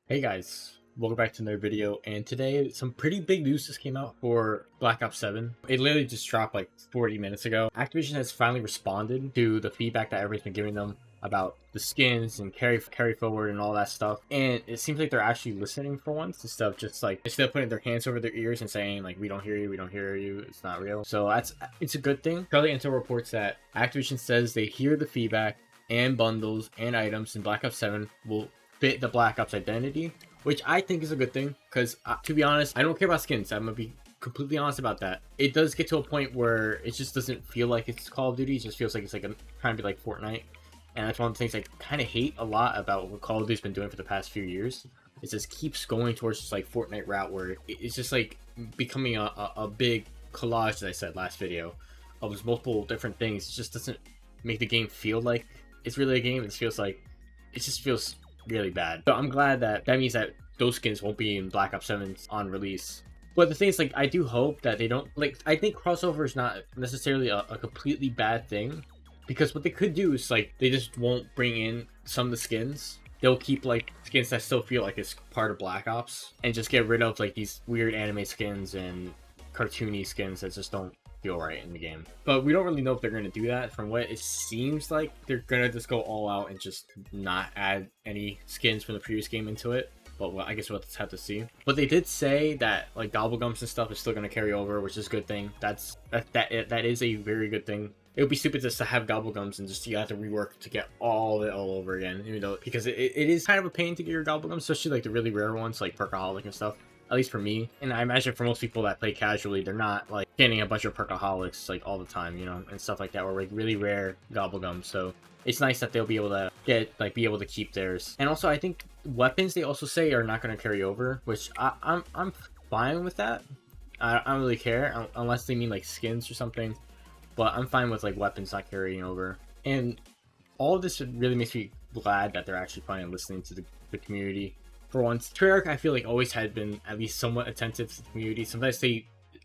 Hey guys, welcome back to another video, and today some pretty big news just came out for Black Ops 7. It literally just dropped like 40 minutes ago. Activision has finally responded to the feedback that everybody's been giving them about the skins and carry forward and all that stuff, and it seems like they're actually listening for once instead of putting their hands over their ears and saying like we don't hear you, it's not real. So it's a good thing. Charlie Intel reports that Activision says they hear the feedback and bundles and items in Black Ops 7 will fit the Black Ops identity, which I think is a good thing, because to be honest, I don't care about skins. I'm gonna be completely honest about that. It does get to a point where it just doesn't feel like it's Call of Duty. It just feels like it's like trying to be like Fortnite, and that's one of the things I kind of hate a lot about what Call of Duty's been doing for the past few years. It just keeps going towards just like Fortnite route, where it's just like becoming a big collage, as I said last video, of multiple different things. It just doesn't make the game feel like it's really a game. It just feels really bad. So I'm glad that means that those skins won't be in Black Ops 7's on release. But the thing is, like, I do hope that they don't, like, I think crossover is not necessarily a completely bad thing, because what they could do is, like, they just won't bring in some of the skins. They'll keep, like, skins that still feel like it's part of Black Ops, and just get rid of, like, these weird anime skins and cartoony skins that just don't feel right in the game. But we don't really know if they're going to do that. From what it seems like, they're going to just go all out and just not add any skins from the previous game into it. But well, I guess we'll just have to see. But they did say that like gobblegums and stuff is still going to carry over, which is a good thing. That is a very good thing. It would be stupid just to have gobblegums and just you have to rework to get all of it all over again, you know, because it is kind of a pain to get your gobblegums, especially like the really rare ones like Perkaholic and stuff. At least for me, and I imagine for most people that play casually, they're not like getting a bunch of Perkaholics like all the time, you know, and stuff like that, or like really rare gobblegums. So it's nice that they'll be able to be able to keep theirs. And also, I think weapons they also say are not going to carry over, which I'm fine with that. I don't really care unless they mean like skins or something, but I'm fine with like weapons not carrying over. And all of this really makes me glad that they're actually finally listening to the community. For once, Treyarch, I feel like always had been at least somewhat attentive to the community. Sometimes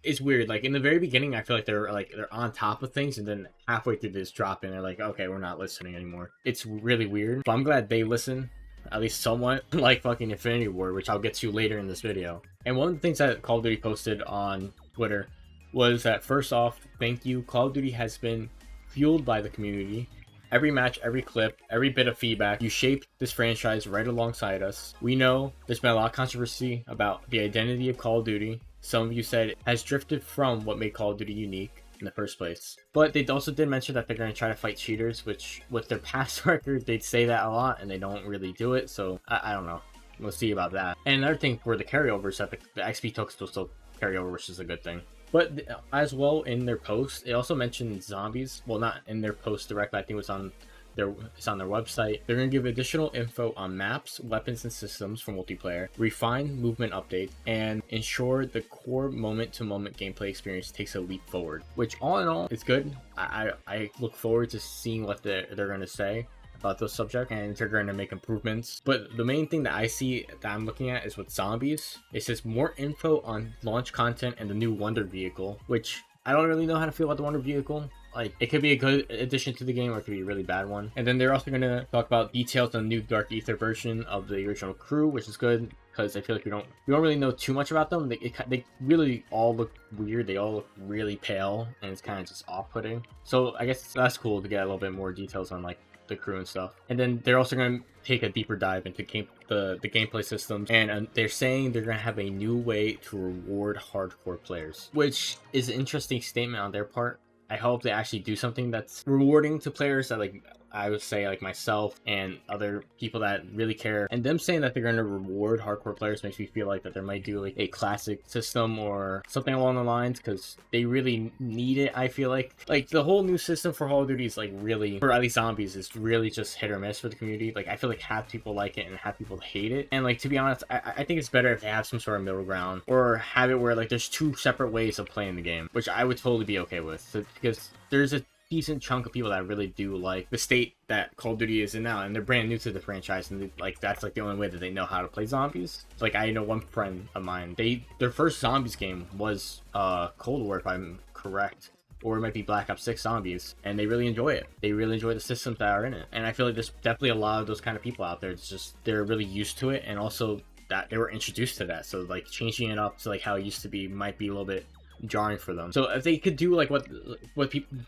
it's weird. Like in the very beginning, I feel like they're on top of things, and then halfway through this drop in, they're like, okay, we're not listening anymore. It's really weird. But I'm glad they listen, at least somewhat, like fucking Infinity Ward, which I'll get to later in this video. And one of the things that Call of Duty posted on Twitter was that, first off, thank you. Call of Duty has been fueled by the community. Every match, every clip, every bit of feedback, you shaped this franchise right alongside us. We know there's been a lot of controversy about the identity of Call of Duty. Some of you said it has drifted from what made Call of Duty unique in the first place. But they also did mention that they're going to try to fight cheaters, which with their past record, they'd say that a lot and they don't really do it. So I don't know. We'll see about that. And another thing for the carryovers, that the XP tokens will still carry over, which is a good thing. But as well, in their post, it also mentioned zombies. Well, not in their post directly. I think it's on their website. They're going to give additional info on maps, weapons, and systems for multiplayer, refine movement updates, and ensure the core moment-to-moment gameplay experience takes a leap forward. Which, all in all, is good. I look forward to seeing what they're going to say about those subjects, and they're going to make improvements. But the main thing that I see that I'm looking at is with zombies. It says more info on launch content and the new Wonder Vehicle, which I don't really know how to feel about the Wonder Vehicle. Like, it could be a good addition to the game, or it could be a really bad one. And then they're also going to talk about details on the new Dark Ether version of the original crew, which is good, because I feel like we don't really know too much about them. They really all look weird. They all look really pale, and it's kind of just off-putting. So I guess that's cool to get a little bit more details on like the crew and stuff. And then they're also going to take a deeper dive into the gameplay systems, and they're saying they're going to have a new way to reward hardcore players, which is an interesting statement on their part. I hope they actually do something that's rewarding to players that, like, I would say, like myself and other people that really care. And them saying that they're going to reward hardcore players makes me feel like that there might do like a classic system or something along the lines, because they really need it. I feel like the whole new system for Call of Duty is like really, for at least zombies, is really just hit or miss for the community. Like, I feel like half people like it and half people hate it. And like, to be honest, I think it's better if they have some sort of middle ground, or have it where like there's two separate ways of playing the game, which I would totally be okay with. So, because there's a decent chunk of people that really do like the state that Call of Duty is in now, and they're brand new to the franchise, and that's like the only way that they know how to play zombies. Like, I know one friend of mine, their first zombies game was Cold War, if I'm correct, or it might be Black Ops 6 Zombies, and they really enjoy it. They really enjoy the systems that are in it, and I feel like there's definitely a lot of those kind of people out there. It's just they're really used to it, and also that they were introduced to that. So like changing it up to like how it used to be might be a little bit jarring for them. So if they could do like what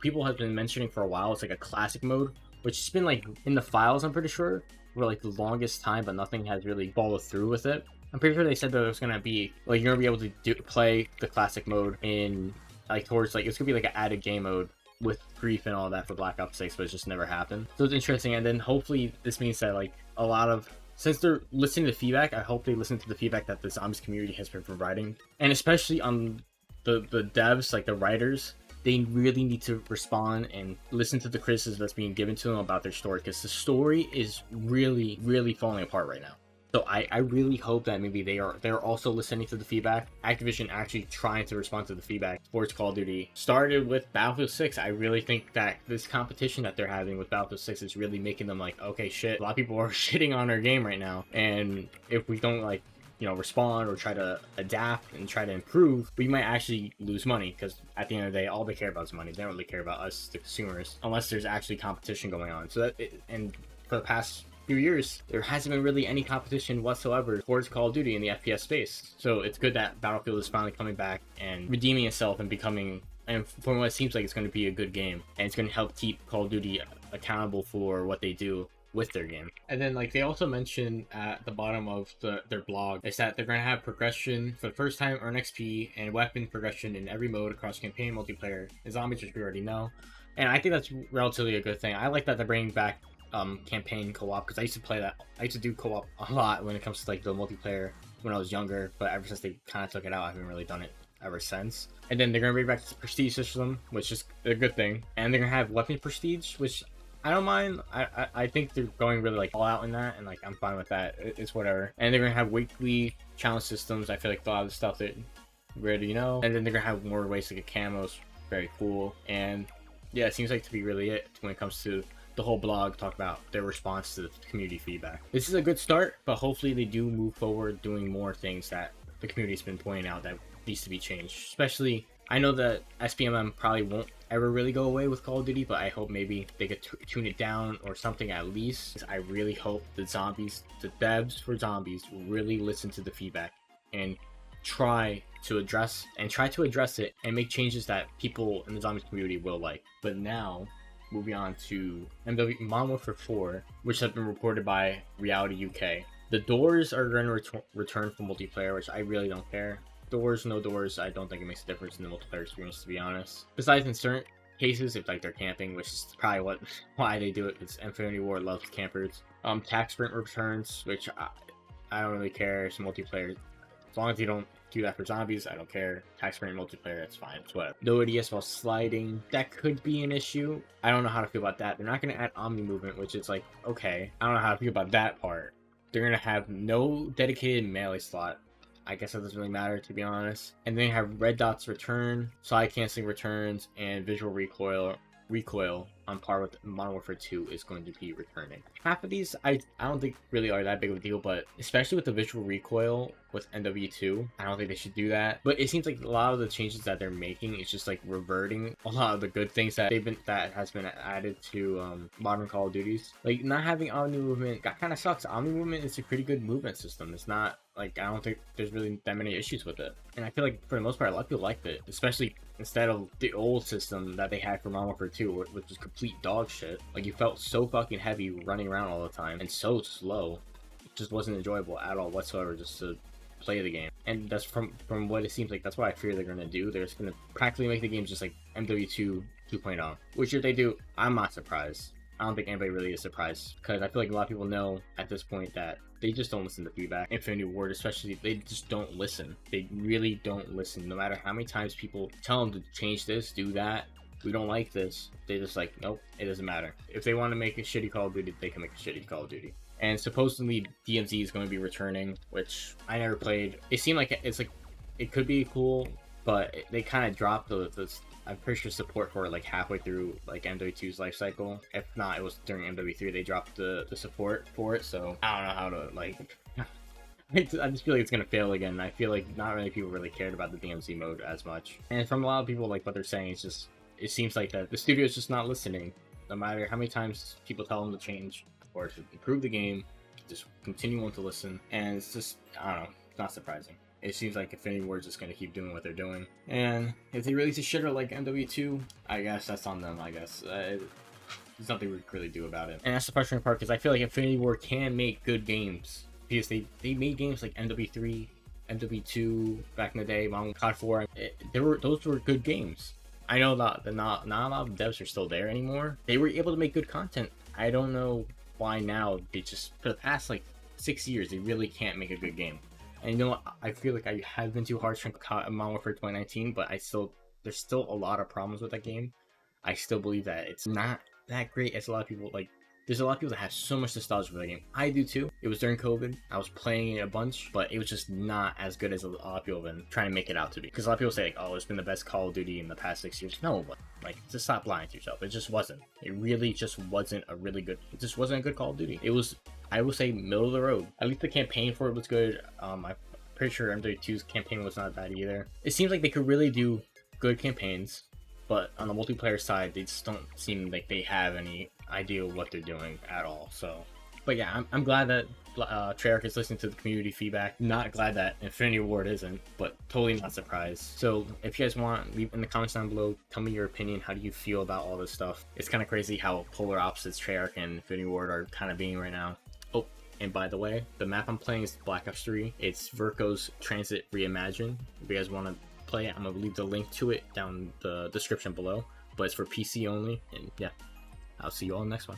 people have been mentioning for a while, it's like a classic mode, which has been like in the files, I'm pretty sure, for like the longest time, but nothing has really followed through with it. I'm pretty sure they said that it was gonna be like you're gonna be able to play the classic mode in like towards like it's gonna be like an added game mode with grief and all that for Black Ops 6, but it's just never happened. So it's interesting, and then hopefully this means that like a lot of, since they're listening to feedback, I hope they listen to the feedback that the zombies community has been providing, and especially on the devs, like the writers, they really need to respond and listen to the criticism that's being given to them about their story, because the story is really falling apart right now. So I really hope that maybe they're also listening to the feedback. Activision actually trying to respond to the feedback towards Call of Duty started with Battlefield 6. I really think that this competition that they're having with Battlefield 6 is really making them like, okay, shit, a lot of people are shitting on our game right now, and if we don't like, you know, respond or try to adapt and try to improve, we might actually lose money, because at the end of the day, all they care about is money. They don't really care about us, the consumers, unless there's actually competition going on. So that and for the past few years, there hasn't been really any competition whatsoever towards Call of Duty in the FPS space. So it's good that Battlefield is finally coming back and redeeming itself and becoming, and from what it seems like, it's going to be a good game, and it's going to help keep Call of Duty accountable for what they do with their game. And then like they also mentioned at the bottom of their blog is that they're going to have progression for the first time, earn XP and weapon progression in every mode across campaign, multiplayer, and zombies, which we already know. And I think that's relatively a good thing. I like that they're bringing back campaign co-op, because I used to play that. I used to do co-op a lot when it comes to like the multiplayer when I was younger, but ever since they kind of took it out, I haven't really done it ever since. And then they're going to bring back the prestige system, which is a good thing, and they're going to have weapon prestige, which I don't mind. I think they're going really like all out in that, and like I'm fine with that. It's whatever. And they're gonna have weekly challenge systems. I feel like a lot of the stuff that we already know. And then they're gonna have more ways to get camos. Very cool. And yeah, it seems like to be really it when it comes to the whole blog talk about their response to the community feedback. This is a good start, but hopefully they do move forward doing more things that the community's been pointing out that needs to be changed. Especially, I know that SPMM probably won't ever really go away with Call of Duty, but I hope maybe they could tune it down or something at least. I really hope the devs for zombies really listen to the feedback and try to address it and make changes that people in the zombies community will like. But now, moving on to Modern Warfare 4, which has been reported by Reality UK. The doors are going to return for multiplayer, which I really don't care. Doors, no doors, I don't think it makes a difference in the multiplayer experience, to be honest. Besides in certain cases, if like they're camping, which is probably why they do it, because Infinity Ward loves campers. Tax sprint returns, which I don't really care. It's multiplayer. As long as you don't do that for zombies, I don't care. Tax sprint multiplayer, that's fine. It's whatever. No ADS while sliding, that could be an issue. I don't know how to feel about that. They're not going to add Omni movement, which is like, okay. I don't know how to feel about that part. They're going to have no dedicated melee slot. I guess that doesn't really matter, to be honest. And then you have red dots return, slide canceling returns, and visual recoil on par with Modern Warfare 2 is going to be returning. Half of these I don't think really are that big of a deal, but especially with the visual recoil with MW2, I don't think they should do that. But it seems like a lot of the changes that they're making is just like reverting a lot of the good things that has been added to modern Call of Duties. Like not having Omni movement, that kind of sucks. Omni movement is a pretty good movement system. It's not like, I don't think there's really that many issues with it. And I feel like for the most part, a lot of people liked it, especially instead of the old system that they had for Modern Warfare 2, which was complete dog shit. Like you felt so fucking heavy running around all the time and so slow. It just wasn't enjoyable at all whatsoever just to play the game. And that's from what it seems like, that's what I fear they're going to do. They're just going to practically make the game just like MW2 2.0, which if they do, I'm not surprised. I don't think anybody really is surprised, because I feel like a lot of people know at this point that they just don't listen to feedback. Infinity Ward especially, they just don't listen. They really don't listen. No matter how many times people tell them to change this, do that, we don't like this, they just like, nope, it doesn't matter. If they want to make a shitty Call of Duty, they can make a shitty Call of Duty. And supposedly DMZ is going to be returning, which I never played. It seemed like it could be cool, but they kind of dropped the I'm pretty sure support for it like halfway through like MW2's life cycle. If not, it was during MW3 they dropped the support for it. So I don't know how to like. I just feel like it's gonna fail again. I feel like not many people really cared about the DMZ mode as much. And from a lot of people, like what they're saying, it's just, it seems like that the studio's just not listening. No matter how many times people tell them to change or to improve the game, just continue on to listen. And it's just, I don't know, not surprising. It seems like Infinity Ward is just going to keep doing what they're doing. And if they release a shitter like MW2, I guess that's on them, I guess. There's nothing we can really do about it. And that's the frustrating part, because I feel like Infinity Ward can make good games. Because they made games like MW3, MW2 back in the day, COD 4. Those were good games. I know that not a lot of devs are still there anymore. They were able to make good content. I don't know why now they just, for the past like 6 years, they really can't make a good game. And you know what? I feel like I have been too harsh on Modern Warfare 2019, but there's still a lot of problems with that game. I still believe that it's not that great as a lot of people like. There's a lot of people that have so much nostalgia for the game. I do too. It was during COVID. I was playing it a bunch, but it was just not as good as a lot of people have been trying to make it out to be. Because a lot of people say, like, oh, it's been the best Call of Duty in the past 6 years. No, but like, just stop lying to yourself. It just wasn't. It really just wasn't a really good. It just wasn't a good Call of Duty. It was, I will say, middle of the road. At least the campaign for it was good. I'm pretty sure MW2's campaign was not bad either. It seems like they could really do good campaigns, but on the multiplayer side, they just don't seem like they have any idea what they're doing at all. So, but yeah, I'm glad that Treyarch is listening to the community feedback. Not glad that Infinity Ward isn't, but totally not surprised. So if you guys want, leave in the comments down below, tell me your opinion. How do you feel about all this stuff? It's kind of crazy how polar opposites Treyarch and Infinity Ward are kind of being right now. Oh, and by the way, the map I'm playing is Black Ops 3. It's Verko's Transit Reimagined. If you guys want to play it, I'm gonna leave the link to it down the description below, but it's for PC only. And yeah, I'll see you all in the next one.